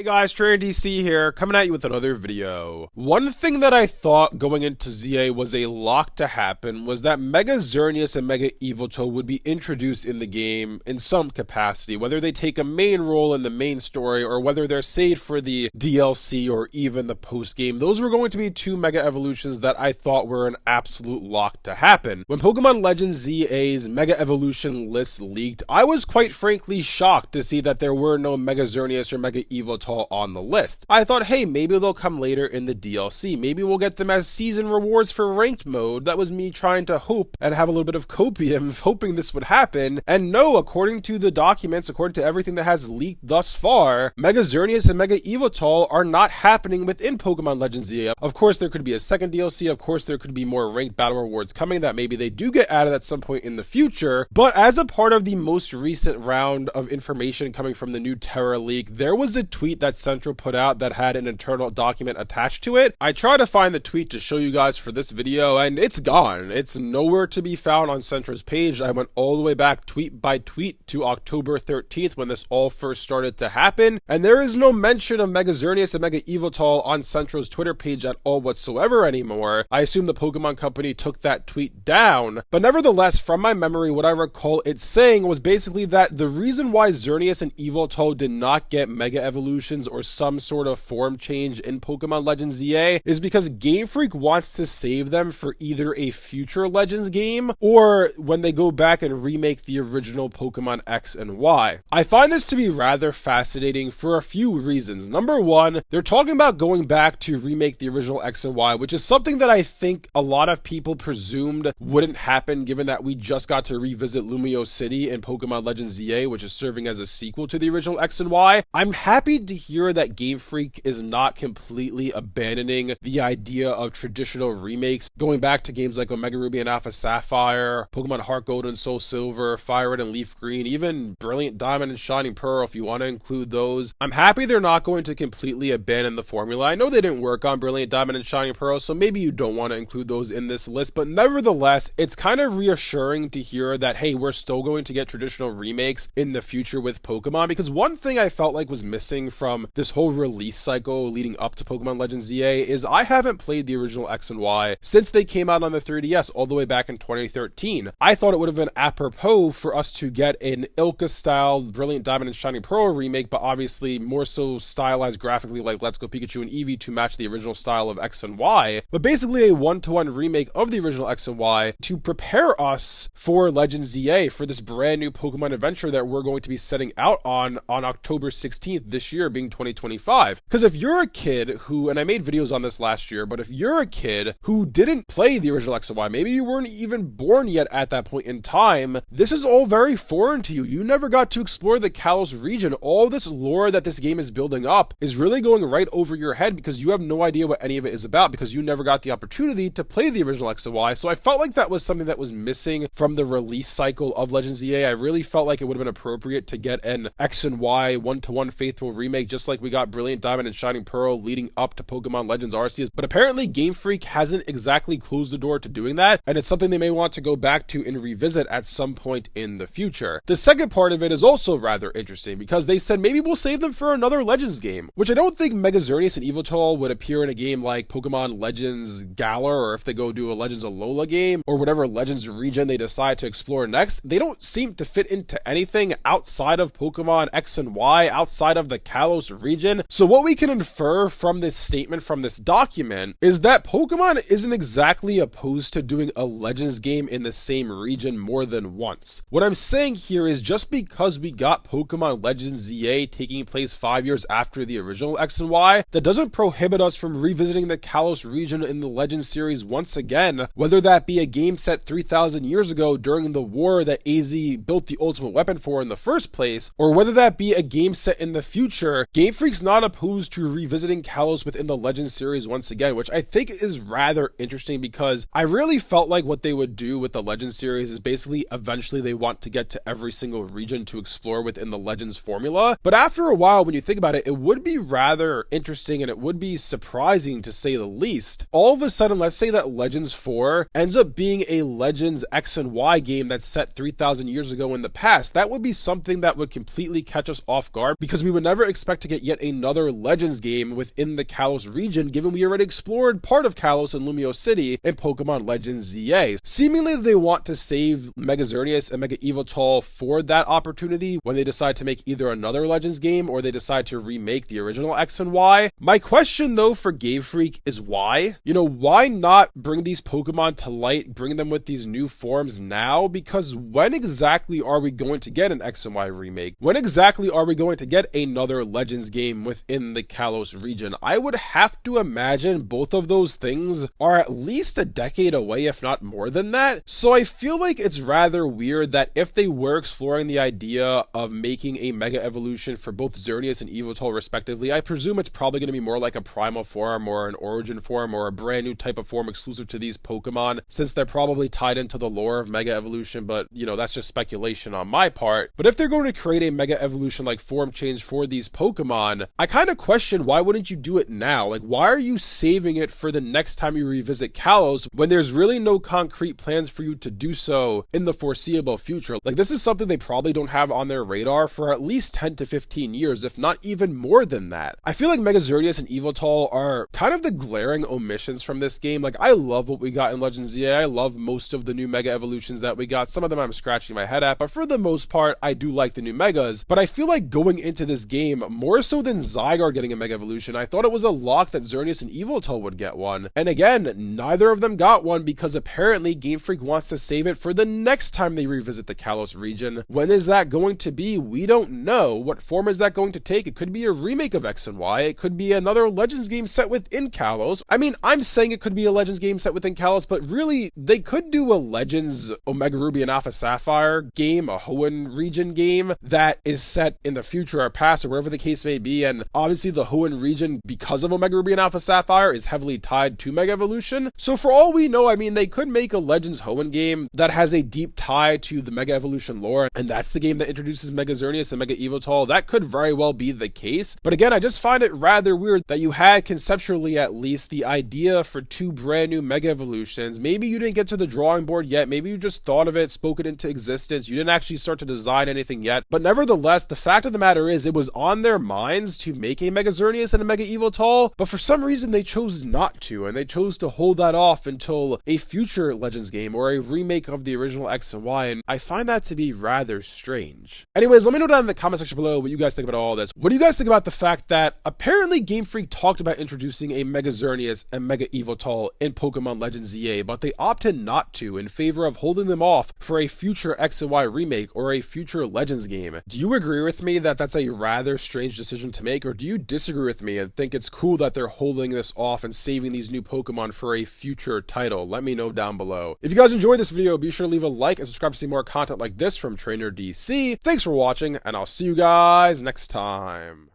Hey guys, TrainerDC here, coming at you with another video. One thing that I thought going into ZA was a lock to happen was that Mega Xerneas and Mega Yveltal would be introduced in the game in some capacity, whether they take a main role in the main story or whether they're saved for the DLC or even the post-game. Those were going to be two Mega Evolutions that I thought were an absolute lock to happen. When Pokemon Legends ZA's Mega Evolution list leaked, I was quite frankly shocked to see that there were no Mega Xerneas or Mega Yveltal on the list. I thought, hey, maybe they'll come later in the DLC. Maybe we'll get them as season rewards for ranked mode. That was me trying to hope and have a little bit of copium, hoping this would happen. And no, according to the documents, according to everything that has leaked thus far, Mega Xerneas and Mega Yveltal are not happening within Pokemon Legends ZA. Of course, there could be a second DLC. Of course, there could be more ranked battle rewards coming that maybe they do get added at some point in the future. But as a part of the most recent round of information coming from the new Terra leak, there was a tweet that Central put out that had an internal document attached to it. I tried to find the tweet to show you guys for this video and it's gone. It's nowhere to be found on Central's page. I went all the way back tweet by tweet to October 13th when this all first started to happen, and there is no mention of Mega Xerneas and Mega Yveltal on Central's Twitter page at all whatsoever anymore. I assume the Pokemon Company took that tweet down, but nevertheless, from my memory, what I recall it saying was basically that the reason why Xerneas and Yveltal did not get Mega Evolutions or some sort of form change in Pokemon Legends ZA is because Game Freak wants to save them for either a future Legends game or when they go back and remake the original Pokemon X and Y. I find this to be rather fascinating for a few reasons. Number one, they're talking about going back to remake the original X and Y, which is something that I think a lot of people presumed wouldn't happen given that we just got to revisit Lumio City in Pokemon Legends ZA, which is serving as a sequel to the original X and Y. I'm happy to hear that Game Freak is not completely abandoning the idea of traditional remakes, going back to games like Omega Ruby and Alpha Sapphire, Pokemon Heart Gold and Soul Silver, Fire Red and Leaf Green, even Brilliant Diamond and Shining Pearl if you want to include those. I'm happy they're not going to completely abandon the formula. I know they didn't work on Brilliant Diamond and Shining Pearl, so maybe you don't want to include those in this list, but nevertheless, it's kind of reassuring to hear that, hey, we're still going to get traditional remakes in the future with Pokemon, because one thing I felt like was missing from this whole release cycle leading up to Pokemon Legends ZA is I haven't played the original X and Y since they came out on the 3DS all the way back in 2013. I thought it would have been apropos for us to get an Ilka-style Brilliant Diamond and Shining Pearl remake, but obviously more so stylized graphically like Let's Go Pikachu and Eevee to match the original style of X and Y, but basically a one-to-one remake of the original X and Y to prepare us for Legends ZA, for this brand new Pokemon adventure that we're going to be setting out on October 16th this year, being 2025. Because if you're a kid who, and I made videos on this last year, but if you're a kid who didn't play the original X and Y, maybe you weren't even born yet at that point in time, this is all very foreign to you. You never got to explore the Kalos region. All this lore that this game is building up is really going right over your head because you have no idea what any of it is about because you never got the opportunity to play the original X and Y. So I felt like that was something that was missing from the release cycle of Legends ZA. I really felt like it would have been appropriate to get an X and Y one-to-one faithful remake, just like we got Brilliant Diamond and Shining Pearl leading up to Pokemon Legends Arceus, but apparently Game Freak hasn't exactly closed the door to doing that, and it's something they may want to go back to and revisit at some point in the future. The second part of it is also rather interesting because they said maybe we'll save them for another Legends game, which I don't think Mega Xerneas and Yveltal would appear in a game like Pokemon Legends Galar, or if they go do a Legends Alola game, or whatever Legends region they decide to explore next. They don't seem to fit into anything outside of Pokemon X and Y, outside of the Kalos region. So what we can infer from this statement, from this document, is that Pokemon isn't exactly opposed to doing a Legends game in the same region more than once. What I'm saying here is just because we got Pokemon Legends ZA taking place 5 years after the original X and Y, that doesn't prohibit us from revisiting the Kalos region in the Legends series once again, whether that be a game set 3,000 years ago during the war that AZ built the Ultimate Weapon for in the first place, or whether that be a game set in the future. Game Freak's not opposed to revisiting Kalos within the Legends series once again, which I think is rather interesting because I really felt like what they would do with the Legends series is basically eventually they want to get to every single region to explore within the Legends formula. But after a while, when you think about it, it would be rather interesting and it would be surprising to say the least. All of a sudden, let's say that Legends 4 ends up being a Legends X and Y game that's set 3,000 years ago in the past. That would be something that would completely catch us off guard because we would never expect expect to get yet another Legends game within the Kalos region, given we already explored part of Kalos and Lumio City in Pokemon Legends ZA. Seemingly they want to save Mega Xerneas and Mega Yveltal for that opportunity when they decide to make either another Legends game or they decide to remake the original X and Y. My question though for Game Freak is why? Why not bring these Pokemon to light, bring them with these new forms now? Because when exactly are we going to get an X and Y remake? When exactly are we going to get another Legends game within the Kalos region? I would have to imagine both of those things are at least a decade away, if not more than that. So I feel like it's rather weird that if they were exploring the idea of making a Mega Evolution for both Xerneas and Yveltal respectively, I presume it's probably going to be more like a primal form or an origin form or a brand new type of form exclusive to these Pokemon, since they're probably tied into the lore of Mega Evolution, but that's just speculation on my part. But if they're going to create a Mega Evolution like form change for these Pokemon, I kind of question why wouldn't you do it now? Like, why are you saving it for the next time you revisit Kalos when there's really no concrete plans for you to do so in the foreseeable future? Like, this is something they probably don't have on their radar for at least 10 to 15 years, if not even more than that. I feel like Mega Xerneas and Yveltal are kind of the glaring omissions from this game. Like, I love what we got in Legends ZA. I love most of the new Mega Evolutions that we got. Some of them I'm scratching my head at, but for the most part, I do like the new Megas. But I feel like going into this game, more so than Zygarde getting a Mega Evolution, I thought it was a lock that Xerneas and Yveltal would get one. And again, neither of them got one because apparently Game Freak wants to save it for the next time they revisit the Kalos region. When is that going to be? We don't know. What form is that going to take? It could be a remake of X and Y. It could be another Legends game set within Kalos. I mean, I'm saying it could be a Legends game set within Kalos, but really, they could do a Legends Omega Ruby and Alpha Sapphire game, a Hoenn region game that is set in the future or past or wherever the case may be. And obviously the Hoenn region, because of Omega Ruby and Alpha Sapphire, is heavily tied to Mega Evolution. So for all we know, I mean, they could make a Legends Hoenn game that has a deep tie to the Mega Evolution lore, and that's the game that introduces Mega Xerneas and Mega Yveltal. That could very well be the case. But again, I just find it rather weird that you had, conceptually at least, the idea for two brand new Mega Evolutions. Maybe you didn't get to the drawing board yet. Maybe you just thought of it, spoke it into existence. You didn't actually start to design anything yet. But nevertheless, the fact of the matter is, it was on their minds to make a Mega Xerneas and a Mega Yveltal, but for some reason they chose not to, and they chose to hold that off until a future Legends game or a remake of the original X and Y, and I find that to be rather strange. Anyways, let me know down in the comment section below what you guys think about all this. What do you guys think about the fact that apparently Game Freak talked about introducing a Mega Xerneas and Mega Yveltal in Pokemon Legends ZA, but they opted not to in favor of holding them off for a future X and Y remake or a future Legends game? Do you agree with me that that's a rather strange decision to make, or do you disagree with me and think it's cool that they're holding this off and saving these new Pokemon for a future title? Let me know down below. If you guys enjoyed this video, be sure to leave a like and subscribe to see more content like this from Trainer DC. Thanks for watching, and I'll see you guys next time.